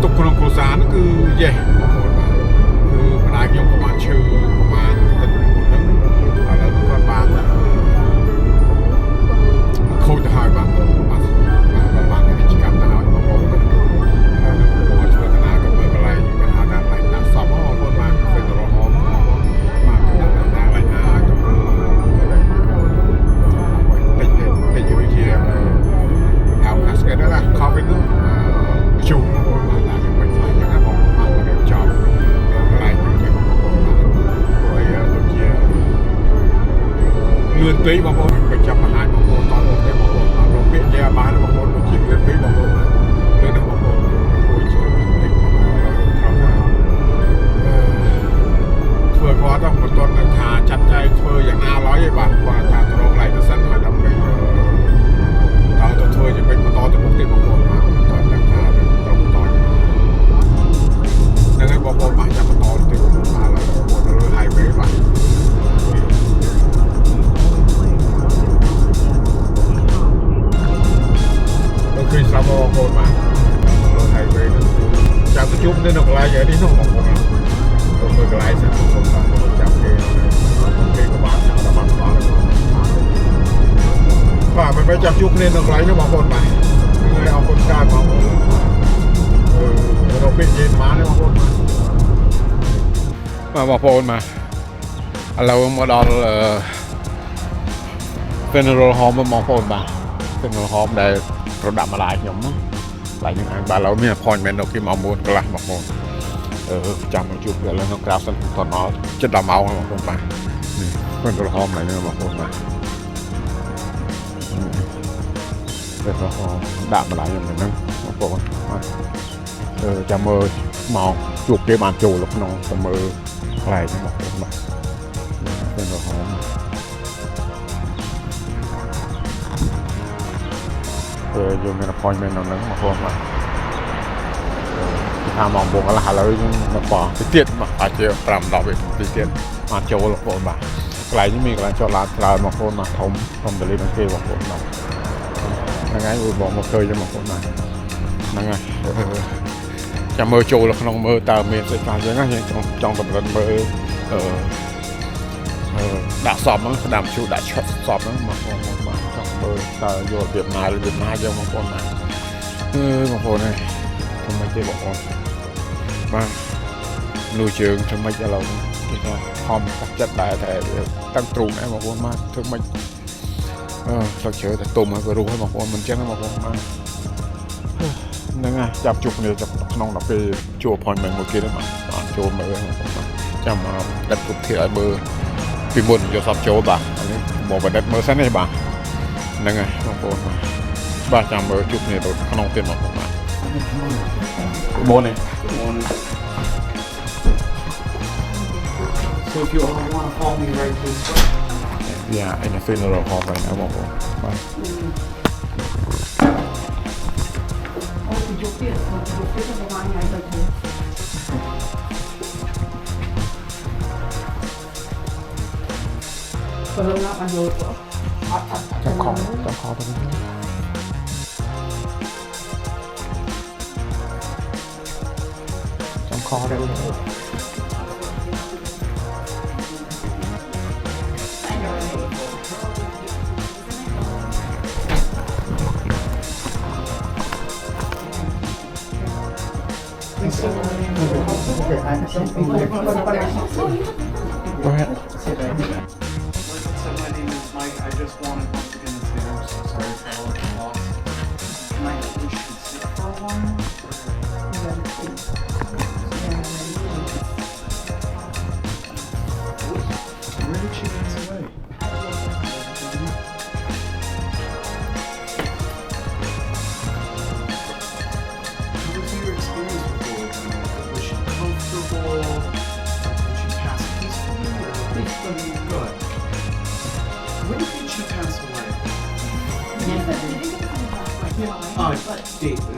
tụcក្នុងគ្រួសារហ្នឹងគឺយេបងប្អូនបាទគឺម្ដាយខ្ញុំក៏បានឈឺប្រហែលទឹកហ្នឹងឥឡូវគាត់បានខូចទៅហើយបាទបានវិជ្ជាកម្មទៅហើយបងប្អូនបាទនឹងមកធ្វើកណាក៏មើលកន្លែងកណាដាក់ឡើងដាក់សពបងប្អូនបាទពេលទៅរហូតបងប្អូនបាទដាក់ឡើងណាទៅមើលតិចយូរជាហៅ casket ណាខំវិញនោះជុំបងប្អូនបាទដាក់វិញខ្លះយ៉ាងណាបងប្អូនបាទរៀបចំកន្លែងយើងបងប្អូនបាទហើយដូចជាលឿនពេកបងប្អូនបញ្ចប់បង្ហាញបងប្អូនតទៅទេបងប្អូនបាទរកពាក្យជាបានបងប្អូនដូចជាលឿនពេកបងប្អូនបាទលឿនណាស់បងប្អូនដូចជាពេកបងប្អូនត្រូវថាធ្វើគាត់ទៅមិនទាន់នឹងថាចាត់ចែងធ្វើយ៉ាងណាឡើយទេបាទគាត់ថាទៅរកកន្លែងទៅសិនហើយដើម្បីទៅធ្វើជាពេកបន្តទៅមុខទៀតបងប្អូនបាទគាត់ដឹងថាត្រូវបន្តហ្នឹងហើយបងប្អូនបាទចាំបន្តទៅទៀតបងប្អូនបាទទៅលើ highway បាទឃើញស្រាប់បងប្អូនបាទលើ highway ហ្នឹងចាំទៅជួបនៅកន្លែងនេះនោះបងប្អូនបាទទៅមើលកន្លែងសិនបងប្អូនបាទចាំគេក៏បានចាំដល់បានបាទមិនចាំជួបគ្នានៅកន្លែងនោះបងប្អូនបាទគឺអរគុណច្រើនបងប្អូនរកពេលនិយាយបានទេបងប្អូនបាទបងប្អូនបាទឥឡូវមកដល់ funeral home បងប្អូនបាទ funeral home ដែលប្រដាក់ម្ដាយខ្ញុំឡើយយើងអាចបាទឥឡូវមាន appointment នៅគេមក9កន្លះបងប្អូនចាំមកជួបគ្នាឥឡូវនៅក្រៅសិនតដល់ជិត10ម៉ោងបងប្អូនបាទនេះ funeral home ឡើយនេះបងប្អូនបាទfuneral home ដាក់ម្ដាយខ្ញុំហ្នឹងបងប្អូនបាទចាំមើលមកជួបគេបានចូលក្នុងទៅមើលកន្លែងហ្នឹងបងប្អូនបាទfuneral homeយើងមាន appointment នៅហ្នឹងបងប្អូនបាទថាមកបងកន្លះឥឡូវយើងមកបោះទៅទៀតបាទអាចជា5 10នាទីទៀតមកចូលបងប្អូនបាទកន្លែងនេះមានកន្លែងចតឡានច្រើនបងប្អូនបាទធំតលីនឹងគេបងប្អូនបាទហ្នឹងហើយបងមកឃើញបងប្អូនបាទហ្នឹងហើយចាំមើលចូលក្នុងមើលតើមានស្អីខ្លះចឹងណាយើងចង់តម្រិនមើលដាក់សពហ្នឹងស្ដាប់ជួដាក់ឆុតសពហ្នឹងបងប្អូនបាទចង់មើលតើយករបៀបណាយើងបងប្អូនបាទបងប្អូនហើយធ្វើម៉េចទេបងប្អូនបាទលួជើងធ្វើម៉េចឥឡូវគេថាខំកាត់ចិត្តដែរតែតាំងទ្រូងដែរបងប្អូនបាទធ្វើម៉េចស្លឹកជ្រៅតែទុំហើយក៏រស់ហើយបងប្អូនមិនចឹងបងប្អូនបាទហ្នឹងហើយចាប់ជួបគ្នាក្នុងដល់ពេលជួប appointment មួយគេទេបាទចូលមើលបងប្អូនបាទចាំដឹកពុទ្ធធាឲ្យមើលពីមុនយកសពចូលបាទនេះមកបណ្ឌិតមើលសិនទេបាទហ្នឹងហើយបងប្អូនបាទចាំមើលជួបគ្នាទៅក្នុងទៀតបងប្អូនបាទMorning. So if you all want to call me right this way. Yeah, in a funeral home right now,បងប្អូនបាទអូជុកទៀតទៅបានហើយទៅទៅព្រោះណាបានយកអត់ចាំខំទៅវិញចាំខទៅវិញGo ahead. So my name is Mike. I just wanted once again to say I'm so sorry for all of the loss. Can I at least sit for a while? Where did she pass away? What was your experience with Date in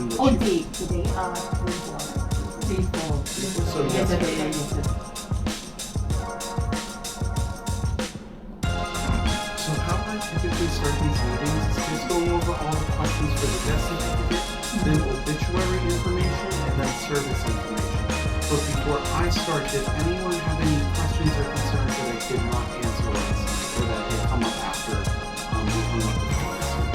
which Oh, you- date. Today, 3, 4. So Yesterday. So how I typically start these meetings is just going over all the questions for the death certificate, then obituary information, and then service information. But before I start, did anyone have any questions or concerns that I did not answer last night, or that had come up after we hung up the phone last week?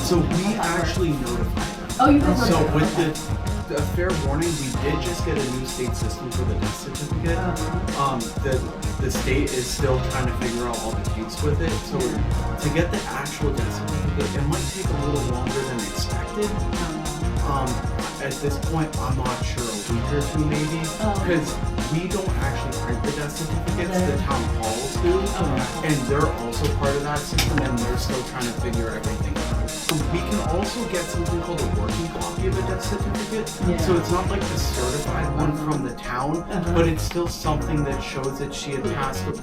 So we actually notified them. Oh, you guys So notified, with okay. the fair warning, we did just get a new state system for the death certificate. The state is still trying to figure out all the kinks with it. So to get the actual death certificate, it might take a little longer than expected. At this point, I'm not sure, a week or two maybe, because we don't actually print the death certificates, the town halls do, and they're also part of that system, and they're still trying to figure everything out. So we can also get something called a working copy of a death certificate. So it's not like the certified one from the town, but it's still something that shows that she had passed away.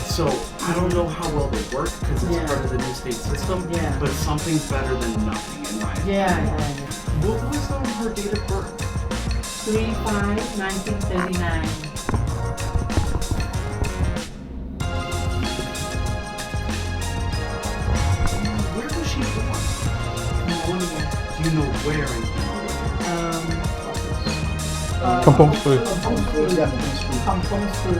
So I don't know how well they work because it's part of the new state system, but something's better than nothing in my opinion. Yeah. What was her date of birth? 3/5/1939. Where was she born? Do you know where in Kampong Spur. Kampong Spur.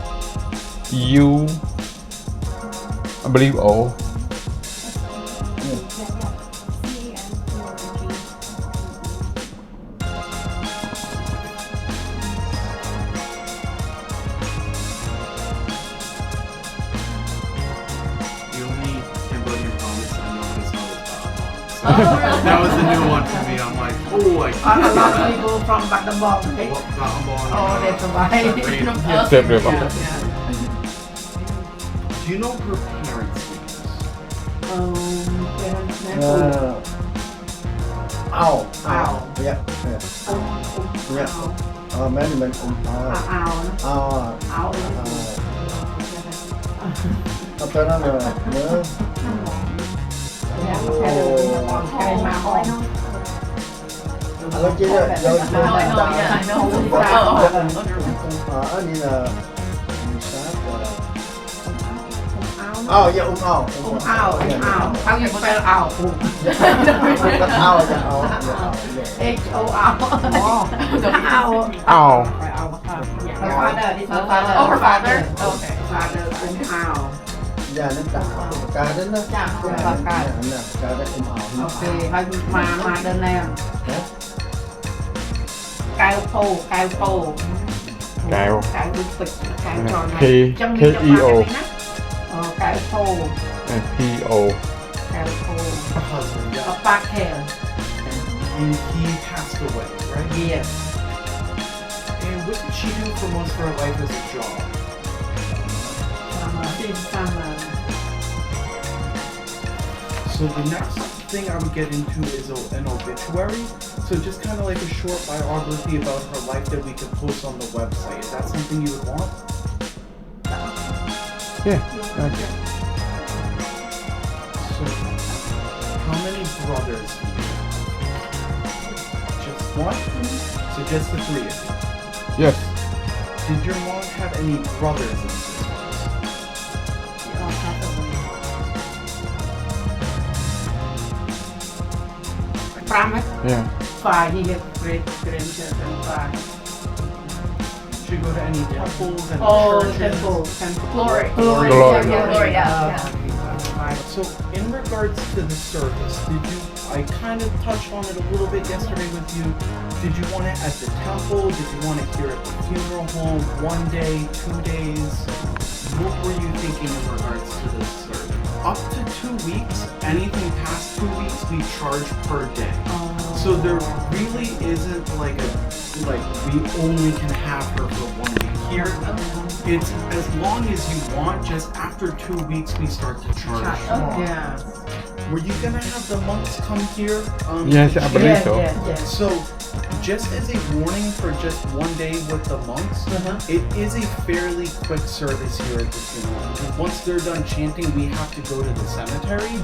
KOMSPEU, I believe O. The only Cambodian province I know is Oh, really? That was a new one for me. I'm like, oh, I A lot of people from Battambang. Okay? Oh, that's why. Step there, Yeah. Do you know her parents' names? Parents name. Ow. Ow. Yeah. Ow. Many. Ow. Ow. Tên nó là nhớ. Cái mà hỏi nó. Nó chỉ là I know. đi là sát Ow. yeah, ow. Ow. How you spell ow? Ow. H-O-R. Ow. Ow. Her father. This her father. Oh, her father? Okay. Father. Ow. Dạ nó tạo cá đến đó. Dạ, cá. Cá đến ow. Ok, hơi mà đơn này. Cao phô. Cao. Cao đục phịch, cao tròn K này. KEO. Cao phô. PO. Cao phô. A husband, yeah. A back hair. And he passed away, right? Yes. And what did she do for most of her life as a job? So the next thing I would get into is an obituary. So just kind of like a short biography about her life that we could post on the website. Is that something you would want? Yeah. So how many brothers do you have? Just one? So just the three of you. Yes. Did your mom have any brothers and sisters? Yeah. 5, he had great grandchildren, 5. Did you go to any temples and Oh, churches? temple. Glory. Glory. Yeah. So in regards to the service, I kind of touched on it a little bit yesterday with you. Did you want it at the temple? Did you want it here at the funeral home? 1 day, 2 days? What were you thinking in regards to this service? Up to 2 weeks, anything past 2 weeks, we charge per day. So there really isn't like we only can have her for 1 week here. It's as long as you want, just after 2 weeks we start to charge more. Yeah. Were you gonna have the monks come here? Yes, I believe so. Yeah. So, just as a warning for just one day with the monks, it is a fairly quick service here at the funeral. Because once they're done chanting, we have to go to the cemetery,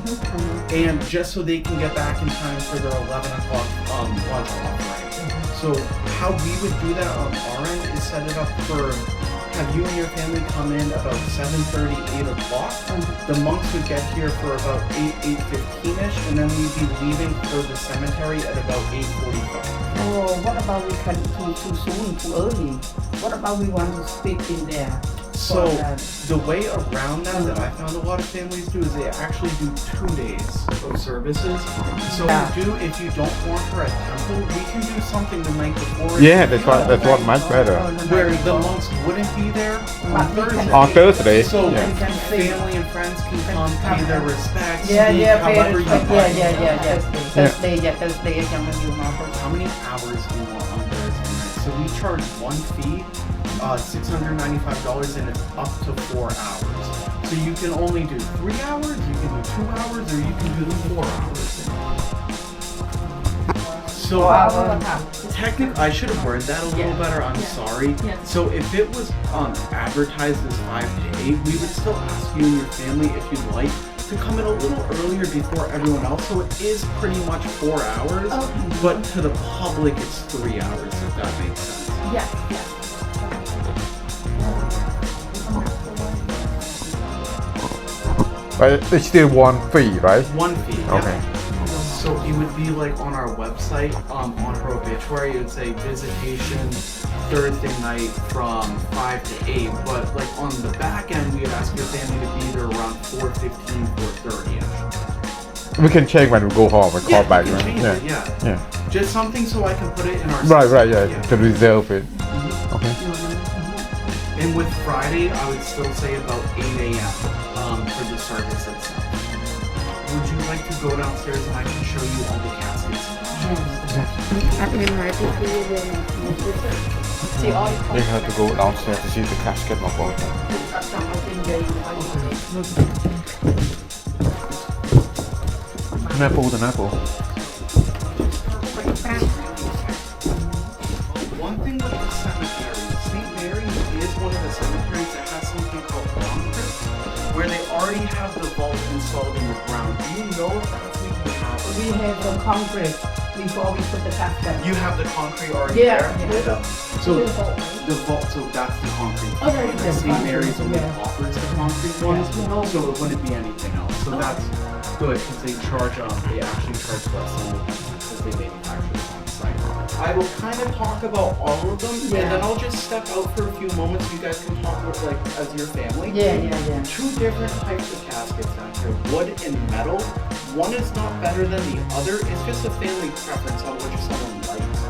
and just so they can get back in time for their 11 o'clock lunch offering. So how we would do that on our end is set it up for have you and your family come in about 7:30, 8 o'clock. The monks would get here for about 8:15ish, and then we'd be leaving for the cemetery at about 8:45. Oh, what about we can too soon, too early? What about we want to speak in there? So the way around that I found a lot of families do is they actually do 2 days of services. So if you don't want her at temple, we can do something the night before. Yeah, that's what much better. Where the monks wouldn't be there on Thursday. On Thursday, So yeah. family and friends can come pay their respects. Yeah, however you want. Thursday, How many hours do you want on Thursday night? So we charge one fee, $695, and it's up to 4 hours. So you can only do 3 hours, you can do 2 hours, or you can do the 4 hours. So technically, I should have worded that a little better. I'm sorry. So if it was advertised as 5 to 8, we would still ask you and your family if you'd like to come in a little earlier before everyone else. So it is pretty much 4 hours, but to the public it's 3 hours, if that makes sense. But it's still one fee, right? One fee. Yeah. Okay. So it would be like on our website, on her obituary, it would say visitation Thursday night from 5 to 8. But like on the back end, we would ask your family to be there around 4:15, 4:30ish. We can check when we go home and call back, we can right? change it, yeah. Just something so I can put it in our Right, system. to reserve it. Okay. And with Friday, I would still say about 8 a.m. For the service itself. Would you like to go downstairs and I can show you all the caskets? They have to go downstairs to see the casket, my boy. ណាពូទៅណាពូ One thing with the cemetery, St. Mary's is one of the cemeteries that has something called concrete, where they already have the vault installed in the ground. Do you know if that's what you have? We have the concrete before we put the casket. You have the concrete already Yeah, there? yeah. So the vault, so that's the concrete. Okay, The St. Mary's only yeah. offers the concrete ones, so it wouldn't be anything else. So that's good because they actually charge less than because they manufacture them on site. I will kind of talk about all of them, and then I'll just step out for a few moments. You guys can talk with like as your family. Yeah. 2 different types of caskets down here, wood and metal. One is not better than the other. It's just a family preference on which someone likes.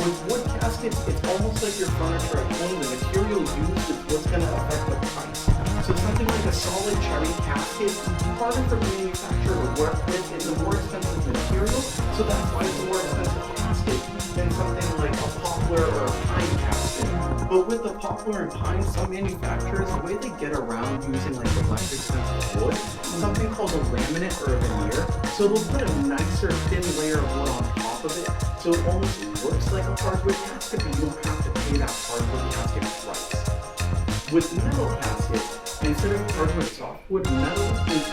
With wood caskets, it's almost like your furniture at home. The material used is what's going to affect the price. So something like a solid cherry casket, harder for the manufacturer to work with. It's a more expensive material, so that's why it's a more expensive casket than something like a poplar or a pine casket. But with the poplar and pine, some manufacturers, the way they get around using like the less expensive wood, something called a laminate or a veneer. So they'll put a nicer thin layer of wood on top of it, so it almost looks like a hardwood casket, but you don't have to pay that hardwood casket price. With metal caskets, instead of hardwood softwood, metal is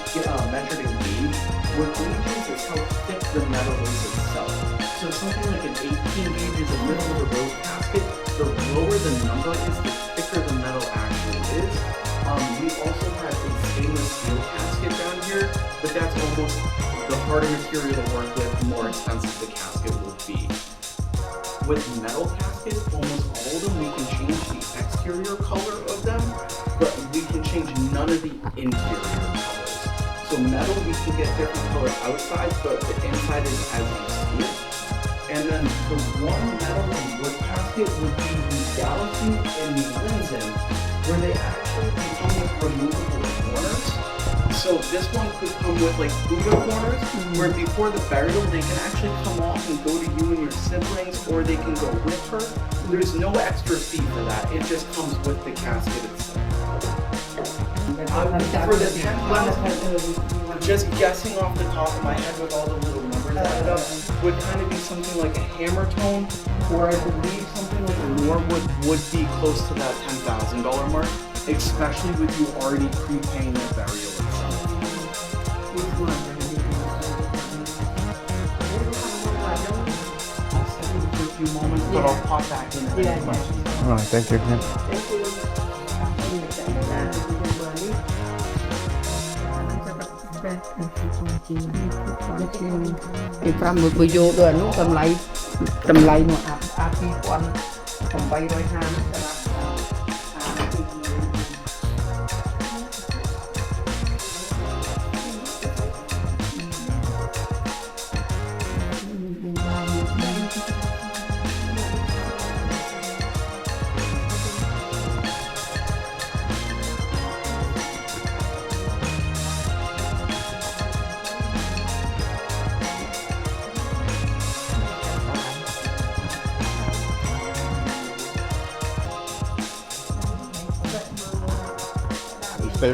measured in gauge. What gauges is how thick the metal is itself. So something like an 18 gauge is a middle of the road casket. The lower the number is, the thicker the metal actually is. We also have a stainless steel casket down here, but that's almost the harder material to work with, the more expensive the casket will be. With metal caskets, almost all of them, we can change the exterior color of them, but we can change none of the interior colors. So metal, we can get different color outside, but the inside is as you see it. And then the one metal and wood casket would be the Galaxy and the Linsen, where they actually come with removable corners. So this one could come with like Buddha corners, where before the burial they can actually come off and go to you and your siblings, or they can go with her. There's no extra fee for that. It just comes with the casket itself. For the 10,000, just guessing off the top of my head with all the little numbers added up, would kind of be something like a hammer tone, or I believe something like a Norwood would be close to that $10,000 mark, especially with you already prepaying the burial itself. I'll set it for a few moments, but I'll pop back in. Alright, thank you. Cái from một video rồi nó tầm lấy một áp phí quan phòng bay đôi hai Tê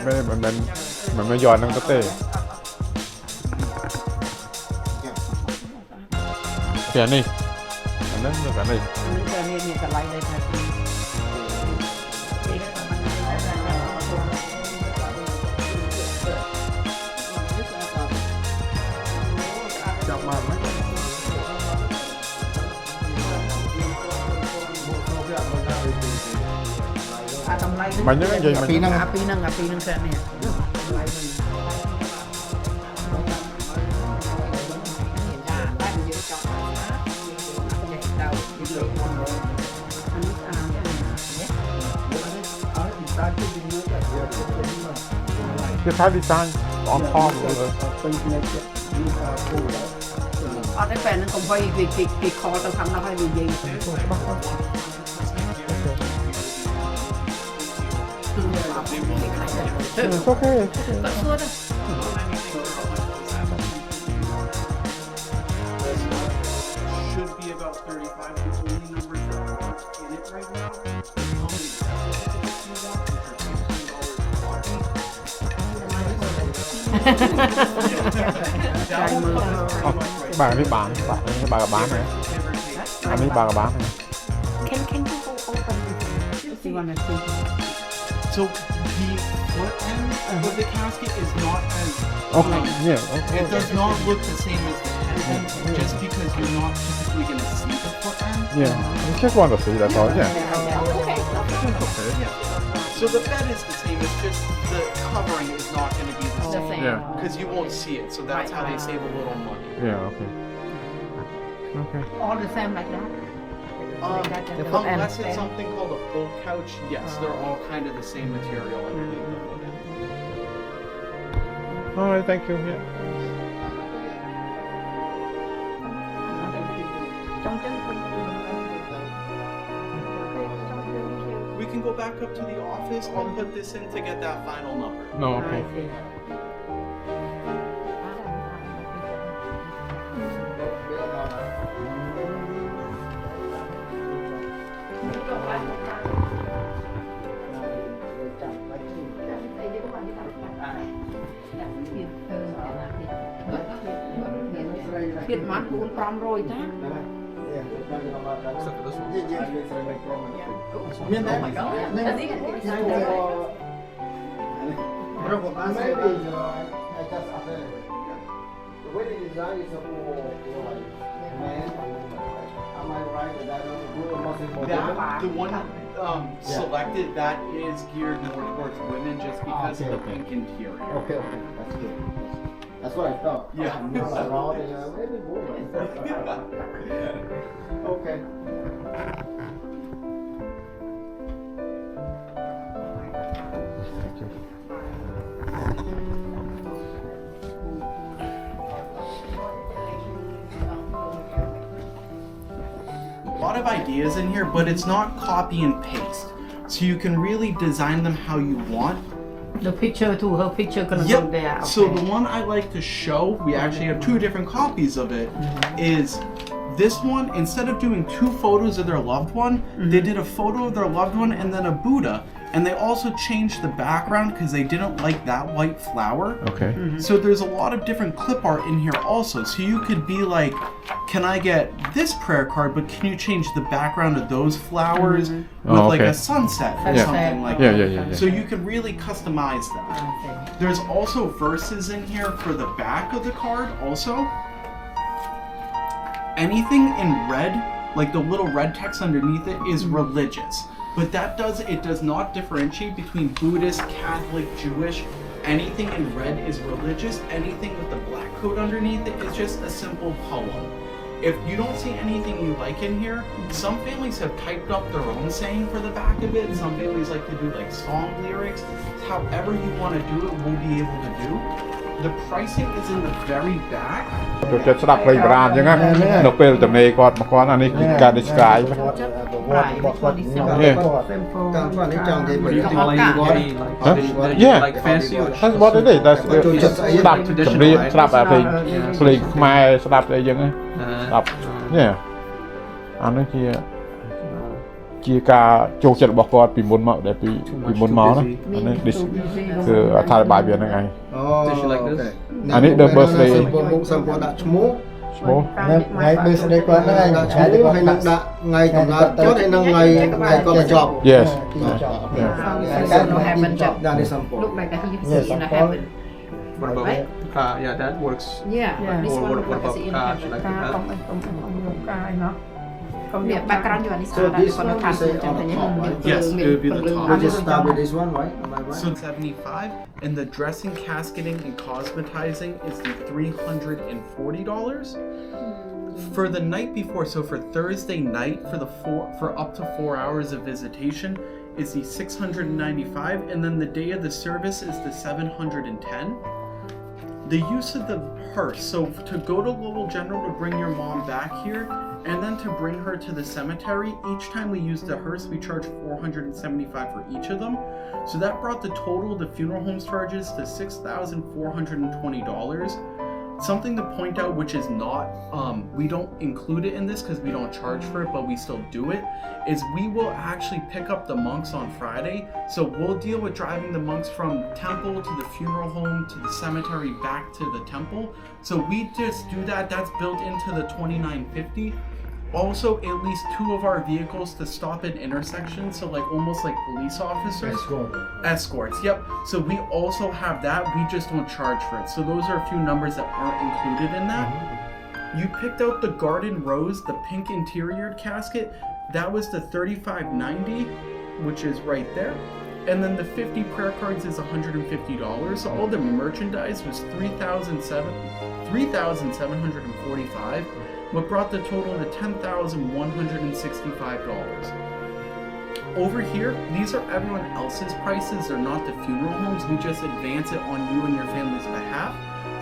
mình mới giòn nó có tê. Kìa này. Anh đấy được cái này. cái lấy đây thôi. Mà những cái gì mà api nang set ni. cái thái design on top rồi. Ở đây phải nó không phải vì kho tao thằng nó phải vì gì. It's okay. Should be about 35. The only numbers that aren't in it right now Bà đi bán này. Anh đi bà bán này. Can you go open this? You wanna see? So the foot end of the casket is not as Okay, yeah, okay. it does not look the same as the head end, just because you're not typically going to see the foot end. Yeah, you just want to see that's all, yeah. Okay. So the bed is the same, it's just the covering is not going to be the The same. same. Yeah. Because you won't see it, so that's how they save a little money. Yeah, okay. Okay. All the same like that. The foot end. Unless it's something called a full couch, yes, they're all kind of the same material underneath the foot end. Alright, thank you, yeah. We can go back up to the office. I'll put this in to get that final number. No, okay. Thiệt mát 400 ta. Miền Nam. The way the design is for like men. Am I right that that is more That the one selected that is geared more towards women just because of the pink interior. Okay, that's good. That's what I thought. Yeah. Okay. A lot of ideas in here, but it's not copy and paste. So you can really design them how you want. The picture too, her picture gonna go Yep. there. Okay. So the one I like to show, we actually have two different copies of it, is this one, instead of doing two photos of their loved one, they did a photo of their loved one and then a Buddha And they also changed the background because they didn't like that white flower. Okay. So there's a lot of different clip art in here also. So you could be like, can I get this prayer card, but can you change the background of those flowers with Oh, like okay. a sunset or Yeah. something like Yeah, that? yeah. So you could really customize that. There's also verses in here for the back of the card also. Anything in red, like the little red text underneath it, is religious. But it does not differentiate between Buddhist, Catholic, Jewish. Anything in red is religious. Anything with the black code underneath it is just a simple poem. If you don't see anything you like in here, some families have typed up their own saying for the back of it. Some families like to do like song lyrics. However you want to do it, we'll be able to do. The pricing is in the very back. ចូលចិត្តស្ដាប់ភ្លេងបុរាណអញ្ចឹងណានៅពេលទំនេរគាត់មកគាត់អានេះគឺការ describe គាត់នេះចង់និយាយពីទីឡៃគាត់ Yeah. Like fancy or That's what it is. That's ស្ដាប់ចម្រៀងស្ដាប់អាភ្លេងខ្មែរស្ដាប់អីចឹងណាស្ដាប់ Yeah អានេះជាការចូលចិត្តរបស់គាត់ពីមុនមកដែលពីមុនមកណាអានេះ គឺអត្ថាធិប្បាយវាហ្នឹងឯង Does she like this? អានេះ the birthday មុខសំពដាក់ឈ្មោះ ឈ្មោះ ថ្ងៃ birthday គាត់ហ្នឹងឯង ដាក់ឈ្មោះហើយនឹងដាក់ថ្ងៃកំណើតគាត់ហើយនឹងថ្ងៃគាត់បញ្ចប់ Yes No heaven job. ដាក់នេះសំព Look like that he see in a heaven. What about Right? yeah, that works. Yeah. This one What look like about see in should heaven. like ការ that? កុំអីកាយណោះ Yeah, background you are So this one you say on the top, right? Yes, it would be the top. We just start with this one, right? Am I right? So 75, and the dressing, casketing, and cosmetizing is the $340. For the night before, so for Thursday night, for up to 4 hours of visitation, is the $695, and then the day of the service is the $710. The use of the hearse, so to go to Lowell General to bring your mom back here, and then to bring her to the cemetery, each time we use the hearse, we charge $475 for each of them. So that brought the total of the funeral homes charges to $6,420. Something to point out, which is not, we don't include it in this because we don't charge for it, but we still do it, is we will actually pick up the monks on Friday. So we'll deal with driving the monks from temple to the funeral home to the cemetery back to the temple. So we just do that. That's built into the $29.50. Also, at least 2 of our vehicles to stop at intersections, so like almost like police officers. Escorts, yep. So we also have that, we just don't charge for it. So those are a few numbers that aren't included in that. You picked out the garden rose, the pink interior casket. That was the $35.90, which is right there. And then the 50 prayer cards is $150. So all the merchandise was $3,745. What brought the total to $10,165. Over here, these are everyone else's prices. They're not the funeral homes. We just advance it on you and your family's behalf.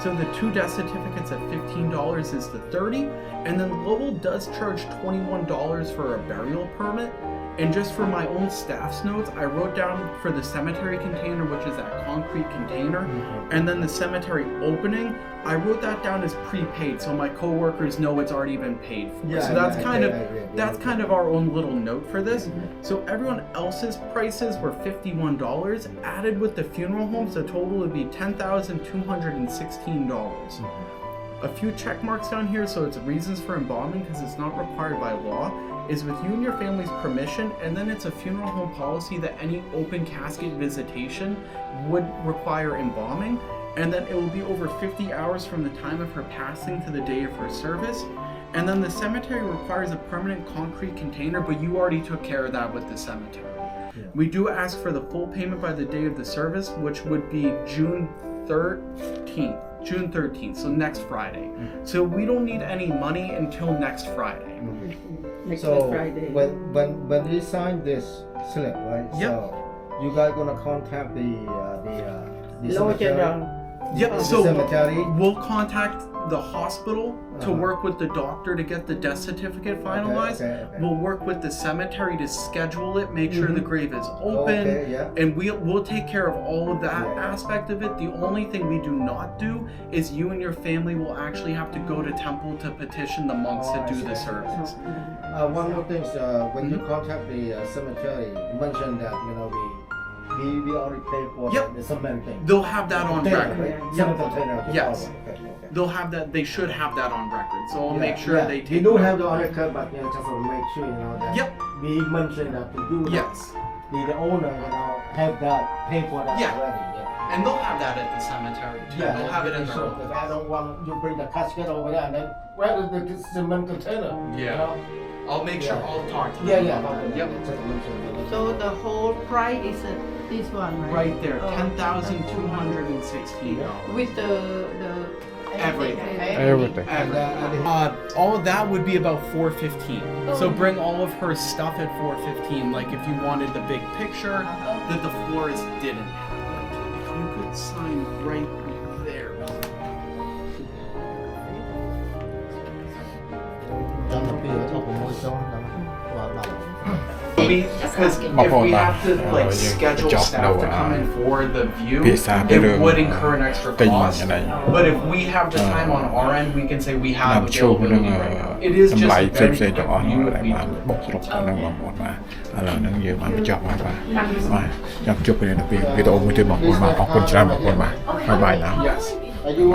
So the 2 death certificates at $15 is the $30. And then Lowell does charge $21 for a burial permit. And just for my own staff's notes, I wrote down for the cemetery container, which is that concrete container, and then the cemetery opening, I wrote that down as prepaid, so my coworkers know it's already been paid for. So that's kind of our own little note for this. So everyone else's prices were $51. Added with the funeral homes, the total would be $10,216. A few check marks down here, so it's reasons for embalming because it's not required by law, is with you and your family's permission, and then it's a funeral home policy that any open casket visitation would require embalming, and then it will be over 50 hours from the time of her passing to the day of her service. And then the cemetery requires a permanent concrete container, but you already took care of that with the cemetery. We do ask for the full payment by the day of the service, which would be June 13th, so next Friday. So we don't need any money until next Friday. Next So Friday. when we sign this slip, right? Yep. So you guys gonna contact the Lowell cemetery? General. Yep, The so cemetery? we'll contact the hospital to work with the doctor to get the death certificate finalized. okay. We'll work with the cemetery to schedule it, make sure the grave is open, Okay, yeah. and we'll take care of all of that aspect of it. The only thing we do not do is you and your family will actually have to go to temple to petition the monks to do the service. One more thing, when you contact the cemetery, you mentioned that we already pay for Yep. the cement thing. They'll have that on Container, record. right? Yep. Cement container. Okay. Yes. Okay. Okay. They'll have that. They should have that on record. So I'll make sure they take. We do note. have the on record, but just to make sure that Yep. we mention that to do that. Yes. The owner have that pay for that Yeah. already. Yeah. And they'll have that at the cemetery too. They'll have it in their sure, own. 'cause I don't want you bring the casket over there and then where is the cement container? Yeah. You know? I'll make sure. Yeah. I'll talk to them. Yeah. about that. Yep. Just mention that. So the whole price is this one, right? Right there, Oh. $10,216. With the Everything. Everything. All of that would be about $415. So bring all of her stuff at $415. Like if you wanted the big picture that the florist didn't have. If you could sign right there. Because if we have to like schedule staff to come in for the view, it would incur an extra cost. But if we have the time on our end, we can say we have availability right now. It is just a very quick view if we បុកស្រុកហ្នឹងបងប្អូនបាទឥឡូវហ្នឹងយើងបានបញ្ចប់ហើយបាទចាំជួបគ្នានៅពេលវីដេអូមួយទៀតបងប្អូនបាទអរគុណច្រើនបងប្អូនបាទបាយបាយណា Yes. Are you